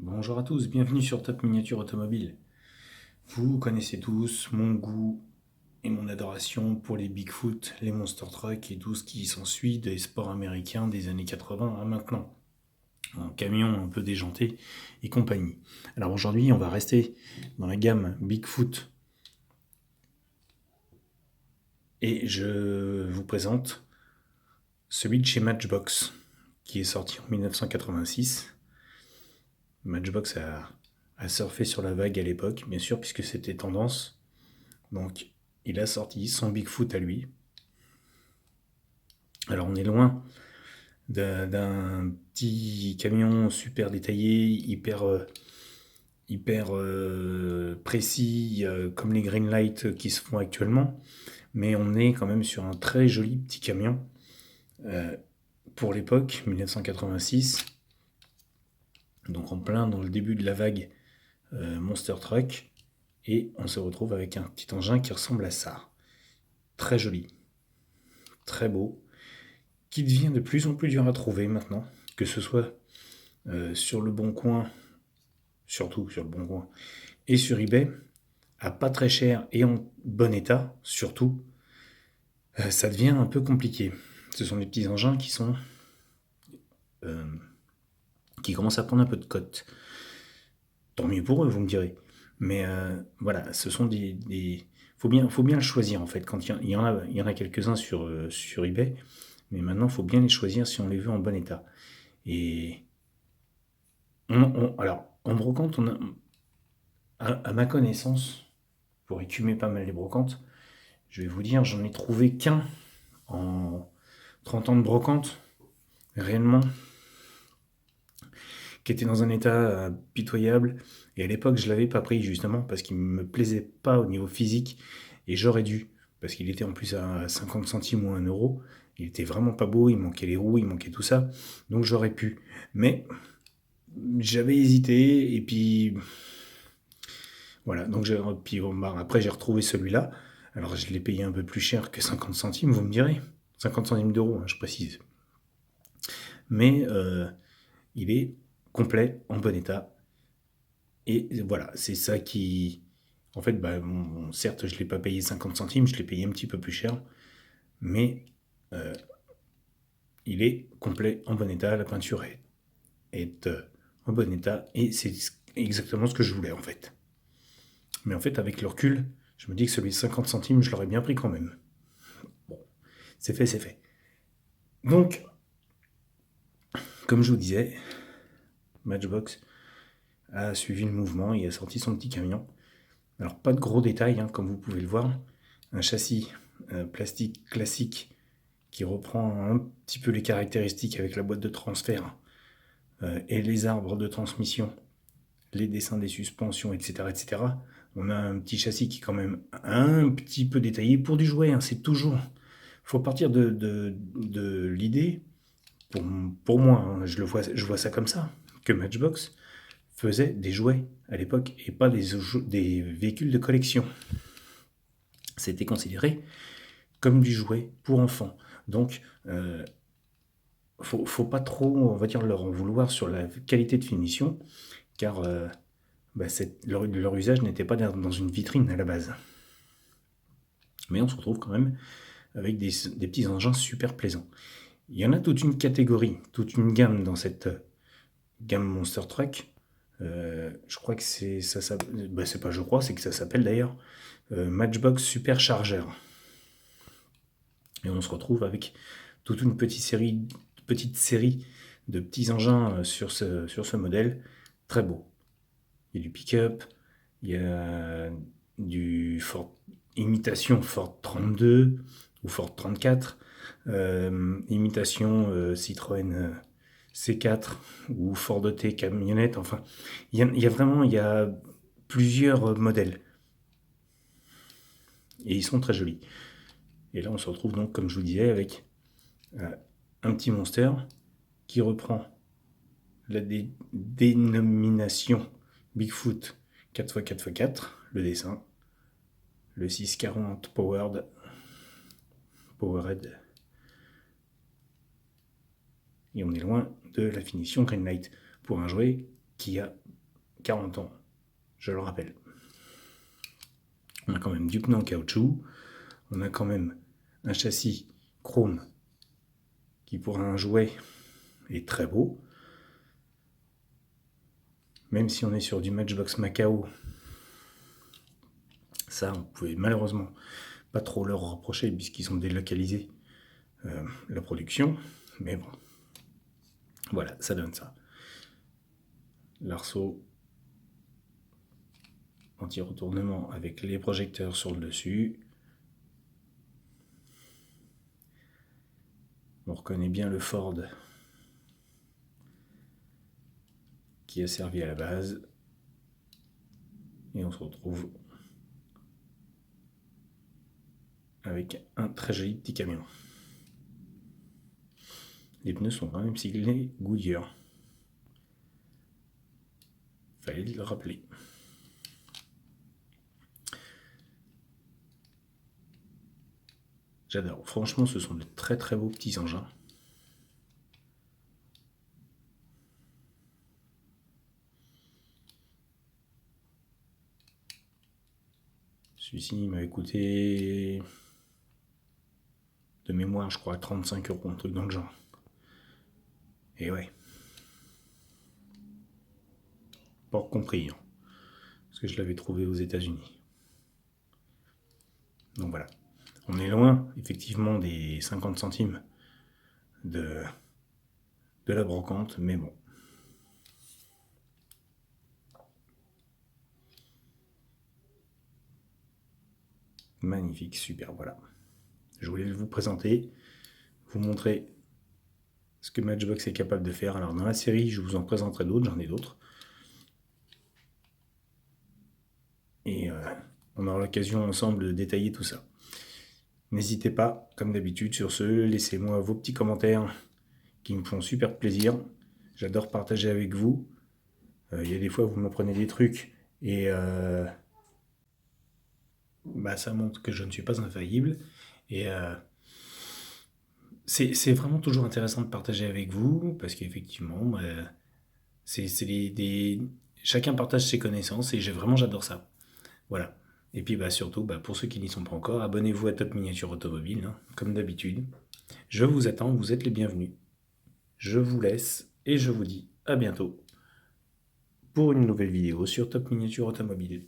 Bonjour à tous, bienvenue sur Top Miniature Automobile. Vous connaissez tous mon goût et mon adoration pour les Bigfoot, les Monster Truck et tout ce qui s'ensuit des sports américains des années 80 à maintenant, en camion un peu déjanté et compagnie. Alors aujourd'hui, on va rester dans la gamme Bigfoot et je vous présente celui de chez Matchbox qui est sorti en 1986. Matchbox a surfé sur la vague à l'époque, bien sûr, puisque c'était tendance. Donc, il a sorti son Bigfoot à lui. Alors, on est loin d'un petit camion super détaillé, hyper précis, comme les Greenlight qui se font actuellement. Mais on est quand même sur un très joli petit camion. Pour l'époque, 1986, donc en plein dans le début de la vague Monster Truck. Et on se retrouve avec un petit engin qui ressemble à ça. Très joli, très beau, qui devient de plus en plus dur à trouver maintenant, que ce soit sur le Bon Coin, surtout sur le Bon Coin, et sur eBay, à pas très cher et en bon état, surtout, ça devient un peu compliqué. Ce sont des petits engins euh, qui commencent à prendre un peu de cote. Tant mieux pour eux, vous me direz. Mais voilà, ce sont des. Faut bien le choisir en fait. Quand il y en a quelques-uns sur eBay, mais maintenant il faut bien les choisir si on les veut en bon état. Et alors, en brocante, à ma connaissance, pour écumer pas mal les brocantes, je vais vous dire, j'en ai trouvé qu'un en 30 ans de brocante, réellement, qui était dans un état pitoyable. Et à l'époque, je l'avais pas pris justement parce qu'il me plaisait pas au niveau physique. Et j'aurais dû, parce qu'il était en plus à 50 centimes ou 1 euro. Il était vraiment pas beau, il manquait les roues, il manquait tout ça. Donc j'aurais pu. Mais j'avais hésité et puis voilà, donc puis bon, bah, après j'ai retrouvé celui-là. Alors je l'ai payé un peu plus cher que 50 centimes, vous me direz. 50 centimes d'euros, hein, je précise. Mais il est complet, en bon état. Et voilà, c'est ça qui... En fait, bah, certes, je ne l'ai pas payé 50 centimes, je l'ai payé un petit peu plus cher. Mais euh, il est complet, en bon état. La peinture est en bon état. Et c'est exactement ce que je voulais en fait. Mais en fait, avec le recul, je me dis que celui de 50 centimes, je l'aurais bien pris quand même. Bon, c'est fait, c'est fait. Donc, comme je vous disais, Matchbox a suivi le mouvement et a sorti son petit camion. Alors, pas de gros détails, hein, comme vous pouvez le voir. Un châssis plastique classique qui reprend un petit peu les caractéristiques avec la boîte de transfert et les arbres de transmission, les dessins des suspensions, etc., etc. On a un petit châssis qui est quand même un petit peu détaillé pour du jouet. Hein, c'est toujours... Il faut partir de l'idée, pour moi, hein, je vois ça comme ça, que Matchbox faisait des jouets à l'époque et pas des véhicules de collection. C'était considéré comme du jouet pour enfants. Donc, faut pas trop, on va dire, leur en vouloir sur la qualité de finition, car bah, leur usage n'était pas dans une vitrine à la base. Mais on se retrouve quand même avec des petits engins super plaisants. Il y en a toute une catégorie, toute une gamme dans cette gamme Monster Truck. Je crois que c'est pas je crois, c'est que ça s'appelle d'ailleurs Matchbox Supercharger. Et on se retrouve avec toute une petite série de petits engins sur ce modèle. Très beau. Il y a du pick-up, il y a du Ford, imitation Ford 32 ou Ford 34, imitation Citroën C4 ou Ford T camionnette. Enfin, il y a plusieurs modèles et ils sont très jolis. Et là, on se retrouve donc, comme je vous disais, avec un petit monster qui reprend la dénomination Bigfoot 4x4x4, le dessin, le 640 Powered, et on est loin de la finition Greenlight pour un jouet qui a 40 ans, je le rappelle. On a quand même du pneu en caoutchouc, on a quand même un châssis chrome qui pour un jouet est très beau. Même si on est sur du Matchbox Macao, ça on pouvait malheureusement pas trop leur reprocher puisqu'ils ont délocalisé la production, mais bon, voilà, ça donne ça. L'arceau anti-retournement avec les projecteurs sur le dessus. On reconnaît bien le Ford qui a servi à la base. Et on se retrouve avec un très joli petit camion. Les pneus sont quand même siglés Goodyear. Fallait le rappeler. J'adore. Franchement, ce sont de très très beaux petits engins. Celui-ci m'avait coûté de mémoire, je crois, 35 €, un truc dans le genre. Et ouais. Pas compris, hein, parce que je l'avais trouvé aux États-Unis. Donc voilà. On est loin, effectivement, des 50 centimes de la brocante, mais bon. Magnifique, super, voilà. Je voulais vous présenter, vous montrer ce que Matchbox est capable de faire. Alors dans la série, je vous en présenterai d'autres, j'en ai d'autres. Et on aura l'occasion ensemble de détailler tout ça. N'hésitez pas, comme d'habitude, sur ce, laissez-moi vos petits commentaires qui me font super plaisir. J'adore partager avec vous. Il y a des fois, vous m'apprenez des trucs et ça montre que je ne suis pas infaillible. Et c'est vraiment toujours intéressant de partager avec vous parce qu'effectivement, chacun partage ses connaissances et j'adore ça. Voilà. Et puis surtout, pour ceux qui n'y sont pas encore, abonnez-vous à Top Miniature Automobile, hein, comme d'habitude. Je vous attends, vous êtes les bienvenus. Je vous laisse et je vous dis à bientôt pour une nouvelle vidéo sur Top Miniature Automobile.